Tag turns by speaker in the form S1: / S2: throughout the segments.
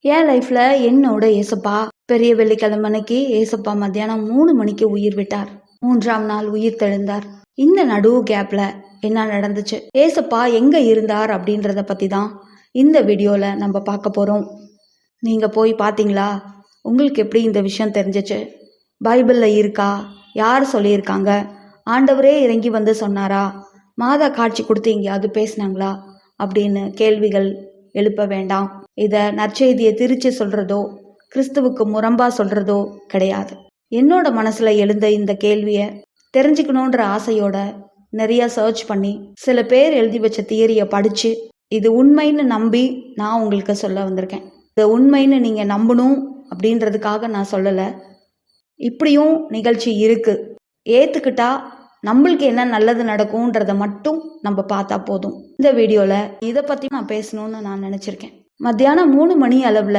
S1: என் லைஃப்ல என்னோட ஏசப்பா பெரிய வெள்ளிக்கிழமை அன்னைக்கு ஏசப்பா மத்தியானம் 3 மணிக்கு உயிர் விட்டார். 3ஆம் நாள் உயிர் தெழுந்தார். இந்த நடுவு கேப்ல என்ன நடந்துச்சு, ஏசப்பா எங்க இருந்தார் அப்படின்றத பத்தி தான் இந்த வீடியோல நம்ம பார்க்க போறோம். நீங்க போய் பார்த்தீங்களா? உங்களுக்கு எப்படி இந்த விஷயம் தெரிஞ்சிச்சு? பைபிள்ல இருக்கா? யார் சொல்லியிருக்காங்க? ஆண்டவரே இறங்கி வந்து சொன்னாரா? மாதா காட்சி கொடுத்து எங்கேயாவது பேசினாங்களா அப்படின்னு கேள்விகள் எழுப்ப வேண்டாம். இதை நற்செய்தியை திரிச்சு சொல்றதோ கிறிஸ்துவுக்கு முரம்பா சொல்றதோ கிடையாது. என்னோட மனசுல எழுந்த இந்த கேள்வியை தெரிஞ்சுக்கணுன்ற ஆசையோட நிறைய சர்ச் பண்ணி சில பேர் எழுதி வச்ச தியரியை படிச்சு இது உண்மைன்னு நம்பி நான் உங்களுக்கு சொல்ல வந்திருக்கேன். இது உண்மைன்னு நீங்க நம்பணும் அப்படின்றதுக்காக நான் சொல்லலை. இப்படியும் நிகழ்ச்சி இருக்கு, ஏத்துக்கிட்டா நம்மளுக்கு என்ன நல்லது நடக்கும்ன்றத மட்டும் நம்ம பார்த்தா போதும். இந்த வீடியோல இதை பத்தி நான் பேசணும்னு நான் நினைச்சிருக்கேன். மத்தியானம் 3 மணி அளவுல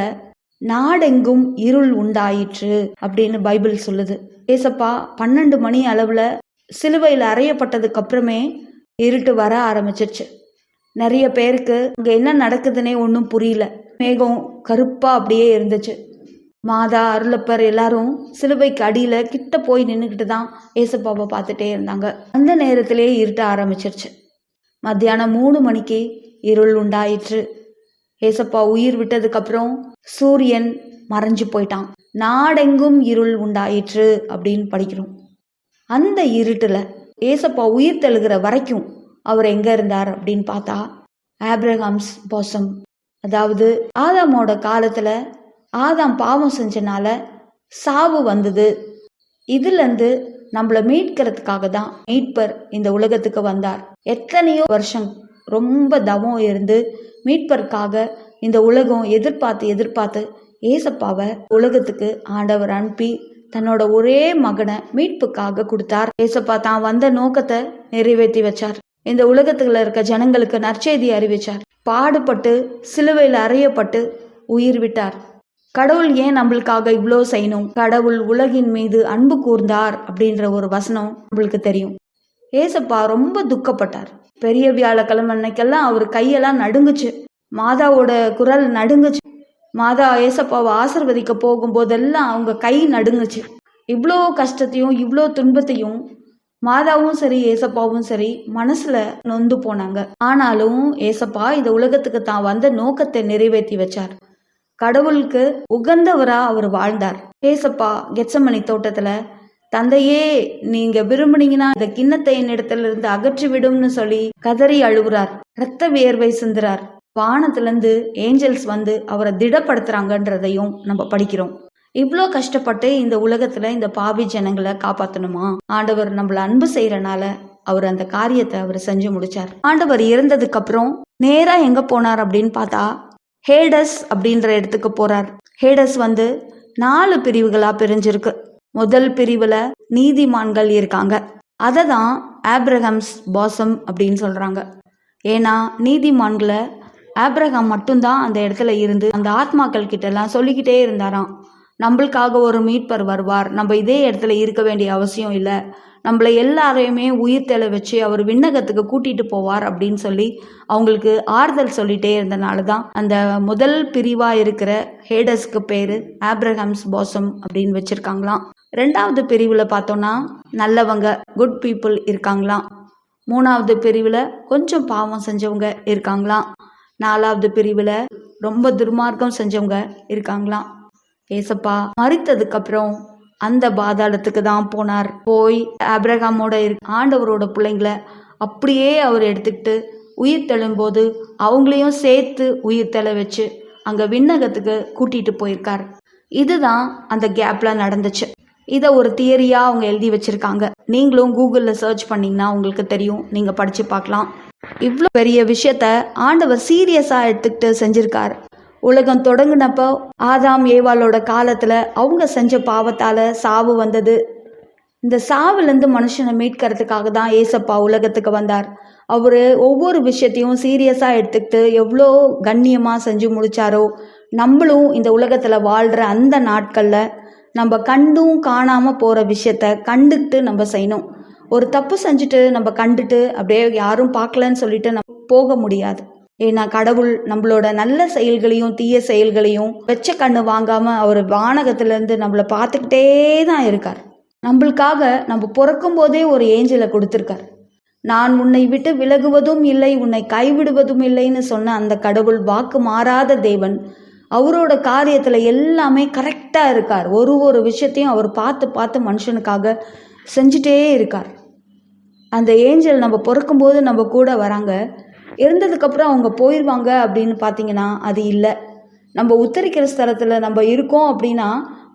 S1: நாடெங்கும் இருள் உண்டாயிற்று அப்படின்னு பைபிள் சொல்லுது. ஏசப்பா 12 மணி அளவுல சிலுவையில் அறையப்பட்டதுக்கு அப்புறமே இருட்டு வர ஆரம்பிச்சிருச்சு. நிறைய பேருக்கு இங்க என்ன நடக்குதுன்னே ஒன்றும் புரியல. மேகம் கருப்பா அப்படியே இருந்துச்சு. மாதா, அருளப்பர் எல்லாரும் சிலுவைக்கு அடியில கிட்ட போய் நின்றுக்கிட்டு தான் ஏசப்பாவை பார்த்துட்டே இருந்தாங்க. அந்த நேரத்திலேயே இருட்ட ஆரம்பிச்சிருச்சு. மத்தியானம் 3 மணிக்கு இருள் உண்டாயிற்று. ஏசப்பா உயிர் விட்டதுக்கு அப்புறம் சூரியன் மறைஞ்சு போயிட்டான். நாடெங்கும் இருள் உண்டாயிற்று அப்படின்னு படிக்கிறோம். அந்த இருட்டுல ஏசப்பா உயிர் தெழுகிற வரைக்கும் அவர் எங்க இருந்தார் அப்படின்னு பார்த்தா ஆப்ரஹாம்ஸ் பாசம், அதாவது ஆதாமோட காலத்துல ஆதாம் பாவம் செஞ்சனால சாவு வந்தது. இதுலேருந்து நம்மளை மீட்கிறதுக்காக தான் மீட்பர் இந்த உலகத்துக்கு வந்தார். எத்தனையோ வருஷம் ரொம்ப தவம் இருந்து மீட்பருக்காக இந்த உலகம் எதிர்பார்த்து ஏசப்பாவை உலகத்துக்கு ஆண்டவர் அனுப்பி தன்னோட ஒரே மகனை மீட்புக்காக கொடுத்தார். ஏசப்பா தான் வந்த நோக்கத்தை நிறைவேற்றி வச்சார். இந்த உலகத்துல இருக்க ஜனங்களுக்கு நற்செய்தி அறிவிச்சார். பாடுபட்டு சிலுவையில் அறையப்பட்டு உயிர் விட்டார். கடவுள் ஏன் நம்மளுக்காக இவ்வளோ செய்யணும்? கடவுள் உலகின் மீது அன்பு கூர்ந்தார் அப்படின்ற ஒரு வசனம் நம்மளுக்கு தெரியும். ஏசப்பா ரொம்ப துக்கப்பட்டார். பெரிய வியாழக்கிழமை அன்னைக்கெல்லாம் அவர் கையெல்லாம் நடுங்குச்சு. மாதாவோட குரல் நடுங்குச்சு. மாதா ஏசப்பாவை ஆசிர்வதிக்க போகும்போதெல்லாம் அவங்க கை நடுங்குச்சு. இவ்வளோ கஷ்டத்தையும் இவ்வளோ துன்பத்தையும் மாதாவும் சரி ஏசப்பாவும் சரி மனசுல நொந்து போனாங்க. ஆனாலும் ஏசப்பா இந்த உலகத்துக்கு தான் வந்த நோக்கத்தை நிறைவேற்றி வச்சார். கடவுளுக்கு உகந்தவரா அவர் வாழ்ந்தார். ஏசப்பா கெத்சமனி தோட்டத்துல தந்தையே, நீங்க விரும்புனீங்கன்னா இந்த கிண்ணத்தை என்னிடத்துல இருந்து அகற்றி விடும்னு சொல்லி கதறி அழுகுறார். இரத்த வியர்வை சிந்துறார். வானத்துல இருந்து ஏஞ்சல்ஸ் வந்து அவரை திடப்படுத்துறாங்கன்றதையும் நம்ம படிக்கிறோம். இவ்வளோ கஷ்டப்பட்டு இந்த உலகத்துல இந்த பாவி ஜனங்களை காப்பாத்தணுமா? ஆண்டவர் நம்மள அன்பு செய்யறனால அவர் அந்த காரியத்தை அவர் செஞ்சு முடிச்சார். ஆண்டவர் இறந்ததுக்கு அப்புறம் நேரா எங்க போனார் அப்படின்னு பார்த்தா ஹேடஸ் அப்படின்ற இடத்துக்கு போறார். ஹேடஸ் 4 பிரிவுகளா பிரிஞ்சிருக்கு. முதல் பிரிவுல நீதிமான்கள் இருக்காங்க. அதை தான் ஆப்ரஹாம்ஸ் பாசம் அப்படின்னு சொல்றாங்க. ஏன்னா நீதிமான்களை ஆப்ரஹாம் மட்டும்தான் அந்த இடத்துல இருந்து அந்த ஆத்மாக்கள் கிட்ட எல்லாம் சொல்லிக்கிட்டே இருந்தாராம், நம்மளுக்காக ஒரு மீட்பர் வருவார், நம்ம இதே இடத்துல இருக்க வேண்டிய அவசியம் இல்லை, நம்மளை எல்லாரையுமே உயிர் தெள வச்சு அவர் விண்ணகத்துக்கு கூட்டிட்டு போவார் அப்படின்னு சொல்லி அவங்களுக்கு ஆறுதல் சொல்லிட்டே இருந்தனால தான் அந்த முதல் பிரிவா இருக்கிற ஹேடஸ்க்கு பேரு ஆப்ரஹாம்ஸ் பாசம் அப்படின்னு வச்சிருக்காங்களாம். 2வது பிரிவுல பார்த்தோம்னா நல்லவங்க, குட் பீப்புள் இருக்காங்களாம். 3வது பிரிவுல கொஞ்சம் பாவம் செஞ்சவங்க இருக்காங்களாம். 4வது பிரிவுல ரொம்ப துர்மார்க்கம் செஞ்சவங்க இருக்காங்களாம். ஏசப்பா மரித்ததுக்கு அப்புறம் அந்த பாதாளத்துக்கு தான் போனார். போய் ஆப்ரஹாமோட ஆண்டவரோட பிள்ளைங்களை அப்படியே அவர் எடுத்துக்கிட்டு உயிர் தெழும்போது அவங்களையும் சேர்த்து உயிர் தெள வச்சு அங்க விண்ணகத்துக்கு கூட்டிட்டு போயிருக்கார். இதுதான் அந்த கேப்ல நடந்துச்சு. இதை ஒரு தியரியா அவங்க எழுதி வச்சிருக்காங்க. நீங்களும் கூகுள்ல சர்ச் பண்ணீங்கன்னா உங்களுக்கு தெரியும், நீங்க படிச்சு பார்க்கலாம். இவ்வளோ பெரிய விஷயத்த ஆண்டவர் சீரியஸா எடுத்துக்கிட்டு செஞ்சிருக்கார். உலகம் தொடங்கினப்போ ஆதாம் ஏவாளோட காலத்துல அவங்க செஞ்ச பாவத்தால சாவு வந்தது. இந்த சாவுலேருந்து மனுஷனை மீட்கிறதுக்காக தான் ஏசப்பா உலகத்துக்கு வந்தார். அவரு ஒவ்வொரு விஷயத்தையும் சீரியஸா எடுத்துக்கிட்டு எவ்வளோ கண்ணியமா செஞ்சு முடிச்சாரோ, நம்மளும் இந்த உலகத்துல வாழ்ற அந்த நாட்கள்ல நம்ம கண்டும் காணாம போற விஷயத்த கண்டுக்கிட்டு நம்ம செய்யணும். ஒரு தப்பு செஞ்சுட்டு நம்ம கண்டுட்டு அப்படியே யாரும் பார்க்கலன்னு சொல்லிட்டு நம்ம போக முடியாது. ஏன்னா கடவுள் நம்மளோட நல்ல செயல்களையும் தீய செயல்களையும் வெச்ச கண்ணு வாங்காம அவர் வானகத்திலேருந்து நம்மளை பார்த்துக்கிட்டே தான் இருக்கார். நம்மளுக்காக நம்ம பிறக்கும் போதே ஒரு ஏஞ்சலை கொடுத்துருக்கார். நான் உன்னை விட்டு விலகுவதும் இல்லை, உன்னை கைவிடுவதும் இல்லைன்னு சொன்ன அந்த கடவுள் வாக்கு மாறாத தேவன். அவரோட காரியத்தில் எல்லாமே கரெக்டாக இருக்கார். ஒரு விஷயத்தையும் அவர் பார்த்து பார்த்து மனுஷனுக்காக செஞ்சுட்டே இருக்கார். அந்த ஏஞ்சல் நம்ம பிறக்கும்போது நம்ம கூட வராங்க, இருந்ததுக்கப்புறம் அவங்க போயிடுவாங்க அப்படின்னு பார்த்தீங்கன்னா அது இல்லை. நம்ம உத்தரிக்கிற ஸ்தலத்தில் நம்ம இருக்கோம் அப்படின்னா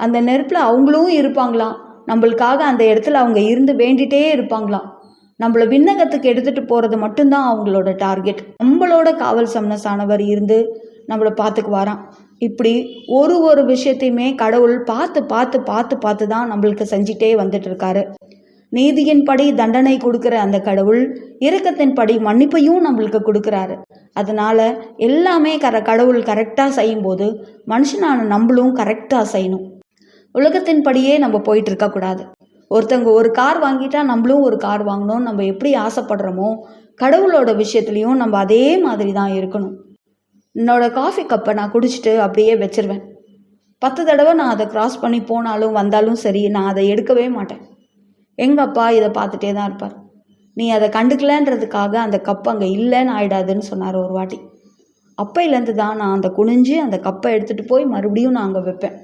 S1: அந்த நெருப்பில் அவங்களும் இருப்பாங்களாம். நம்மளுக்காக அந்த இடத்துல அவங்க இருந்து வேண்டிகிட்டே இருப்பாங்களாம். நம்மளை விண்ணகத்துக்கு எடுத்துகிட்டு போகிறது மட்டும்தான் அவங்களோட டார்கெட். நம்மளோட காவல் சமணசானவர் இருந்து நம்மளை பார்த்துக்குவாராம். இப்படி ஒரு விஷயத்தையுமே கடவுள் பார்த்து பார்த்து பார்த்து பார்த்து தான் நம்மளுக்கு செஞ்சிட்டே வந்துட்டு இருக்காரு. நீதியின்படி தண்டனை கொடுக்குற அந்த கடவுள் இரக்கத்தின்படி மன்னிப்பையும் நம்மளுக்கு கொடுக்குறாரு. அதனால எல்லாமே கடவுள் கரெக்டாக செய்யும்போது மனுஷனான நம்மளும் கரெக்டாக செய்யணும். உலகத்தின்படியே நம்ம போயிட்டு இருக்கக்கூடாது. ஒருத்தவங்க ஒரு கார் வாங்கிட்டா நம்மளும் ஒரு கார் வாங்கணும். நம்ம எப்படி ஆசைப்படுறோமோ கடவுளோட விஷயத்துலையும் நம்ம அதே மாதிரி தான் இருக்கணும். என்னோட காஃபி கப்பை நான் குடிச்சிட்டு அப்படியே வச்சிருவேன். 10 தடவை நான் அதை கிராஸ் பண்ணி போனாலும் வந்தாலும் சரி, நான் அதை எடுக்கவே மாட்டேன். எங்கள் அப்பா இதை பார்த்துட்டே தான் இருப்பார். நீ அதை கண்டுக்கலன்றதுக்காக அந்த கப்பு அங்கே இல்லைன்னு ஆயிடாதுன்னு சொன்னார் ஒரு வாட்டி. அப்பையிலேருந்து தான் நான் அந்த குனிஞ்சு அந்த கப்பை எடுத்துகிட்டு போய் மறுபடியும் நான் அங்கே வைப்பேன்.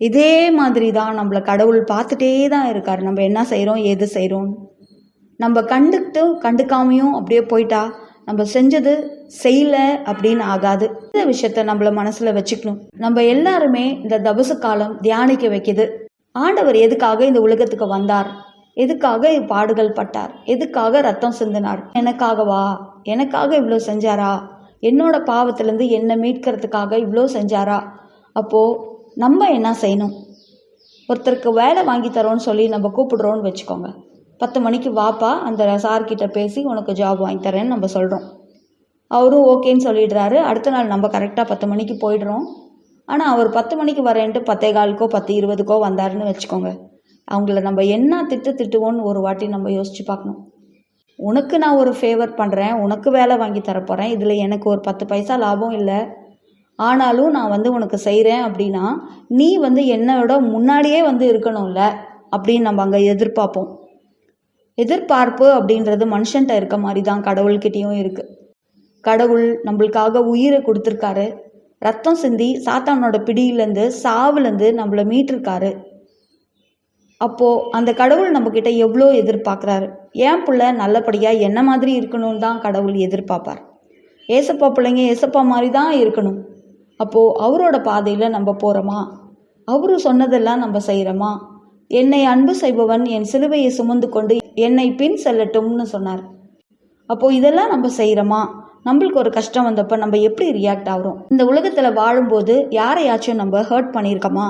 S1: இதே மாதிரி தான் நம்மளை கடவுள் பார்த்துட்டே தான் இருக்கார். நம்ம என்ன செய்கிறோம் ஏது செய்கிறோம் நம்ம கண்டுக்காமையும் அப்படியே போயிட்டா நம்ம செஞ்சது செய்யலை அப்படின்னு ஆகாது. இந்த விஷயத்த நம்மள மனசில் வச்சுக்கணும். நம்ம எல்லாருமே இந்த தபசு காலம் தியானிக்க வைக்கிது. ஆண்டவர் எதுக்காக இந்த உலகத்துக்கு வந்தார், எதுக்காக பாடுகள் பட்டார், எதுக்காக ரத்தம் சிந்தினார், எனக்காகவா, எனக்காக இவ்வளோ செஞ்சாரா, என்னோட பாவத்திலேருந்து என்னை மீட்கிறதுக்காக இவ்வளோ செஞ்சாரா. அப்போது நம்ம என்ன செய்யணும்? ஒருத்தருக்கு வேலை வாங்கி தரோன்னு சொல்லி நம்ம கூப்பிடுறோன்னு வச்சுக்கோங்க. 10 மணிக்கு வாப்பா, அந்த சார்கிட்ட பேசி உனக்கு ஜாப் வாங்கி தரேன்னு நம்ம சொல்கிறோம். அவரும் ஓகேன்னு சொல்லிடுறாரு. அடுத்த நாள் நம்ம கரெக்டாக 10 மணிக்கு போயிடுறோம். ஆனால் அவர் 10 மணிக்கு வரேன்ட்டு 10:15 10:20 வந்தாருன்னு வச்சுக்கோங்க. அவங்கள நம்ம என்ன திட்டுவோன்னு ஒரு வாட்டி நம்ம யோசித்து பார்க்கணும். உனக்கு நான் ஒரு ஃபேவர் பண்ணுறேன், உனக்கு வேலை வாங்கி தரப்போகிறேன், இதில் எனக்கு ஒரு 10 பைசா லாபம் இல்லை, ஆனாலும் நான் உனக்கு செய்கிறேன் அப்படின்னா நீ என்னோட முன்னாடியே இருக்கணும்ல அப்படின்னு நம்ம அங்கே எதிர்பார்ப்போம். எதிர்பார்ப்பு அப்படின்றது மனுஷன்ட்ட இருக்க மாதிரி தான் கடவுள்கிட்டையும் இருக்குது. கடவுள் நம்மளுக்காக உயிரை கொடுத்துருக்காரு, ரத்தம் சிந்தி சாத்தானோட பிடியிலேருந்து சாவுலேருந்து நம்மளை மீட்டிருக்காரு. அப்போது அந்த கடவுள் நம்மக்கிட்ட எவ்வளோ எதிர்பார்க்குறாரு. ஏன் பிள்ளை நல்லபடியாக என்ன மாதிரி இருக்கணும்னு தான் கடவுள் எதிர்பார்ப்பார். ஏசப்பா பிள்ளைங்க ஏசப்பா மாதிரி தான் இருக்கணும். அப்போது அவரோட பாதையில் நம்ம போகிறோமா, அவரு சொன்னதெல்லாம் நம்ம செய்கிறோமா? என்னை அன்பு செய்பவன் என் சிலுவையை சுமந்து கொண்டு என்னை பின் செல்லட்டும்னு சொன்னார். அப்போது இதெல்லாம் நம்ம செய்கிறோமா? நம்மளுக்கு ஒரு கஷ்டம் வந்தப்போ நம்ம எப்படி ரியாக்ட் ஆகிறோம்? இந்த உலகத்தில் வாழும்போது யாரையாச்சும் நம்ம ஹர்ட் பண்ணியிருக்கோமா?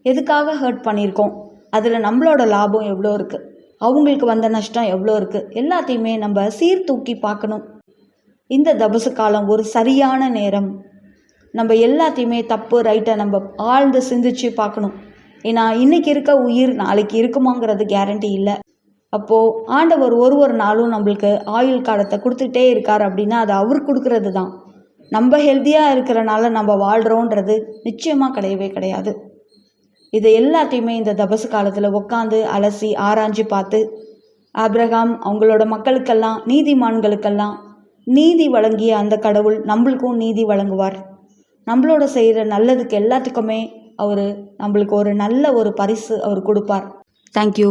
S1: எதுக்காக ஹர்ட் பண்ணியிருக்கோம்? அதில் நம்மளோட லாபம் எவ்வளோ இருக்குது, அவங்களுக்கு வந்த நஷ்டம் எவ்வளோ இருக்குது, எல்லாத்தையுமே நம்ம சீர்தூக்கி பார்க்கணும். இந்த தபசு காலம் ஒரு சரியான நேரம். நம்ம எல்லாத்தையுமே தப்பு ரைட்டை நம்ம ஆழ்ந்து சிந்திச்சு பார்க்கணும். ஏன்னா இன்றைக்கி இருக்க உயிர் நாளைக்கு இருக்குமாங்கிறது கேரண்டி இல்லை. அப்போது ஆண்டவர் ஒரு நாளும் நம்மளுக்கு ஆயுள் காலத்தை கொடுத்துட்டே இருக்கார் அப்படின்னா அது அவர் கொடுக்கறது தான். நம்ம ஹெல்த்தியாக இருக்கிறனால நம்ம வாழ்கிறோன்றது நிச்சயமாக கிடையவே கிடையாது. இதை எல்லாத்தையுமே இந்த தபசு காலத்தில் உட்காந்து அலசி ஆராய்ஞ்சு பார்த்து ஆபிரகாம் அவங்களோட மக்களுக்கெல்லாம் நீதிமான்களுக்கெல்லாம் நீதி வழங்கிய அந்த கடவுள் நம்மளுக்கும் நீதி வழங்குவார். நம்மளோட செய்கிற நல்லதுக்கு எல்லாத்துக்குமே அவர் நம்மளுக்கு ஒரு நல்ல ஒரு பரிசு அவர் கொடுப்பார். தேங்க்யூ.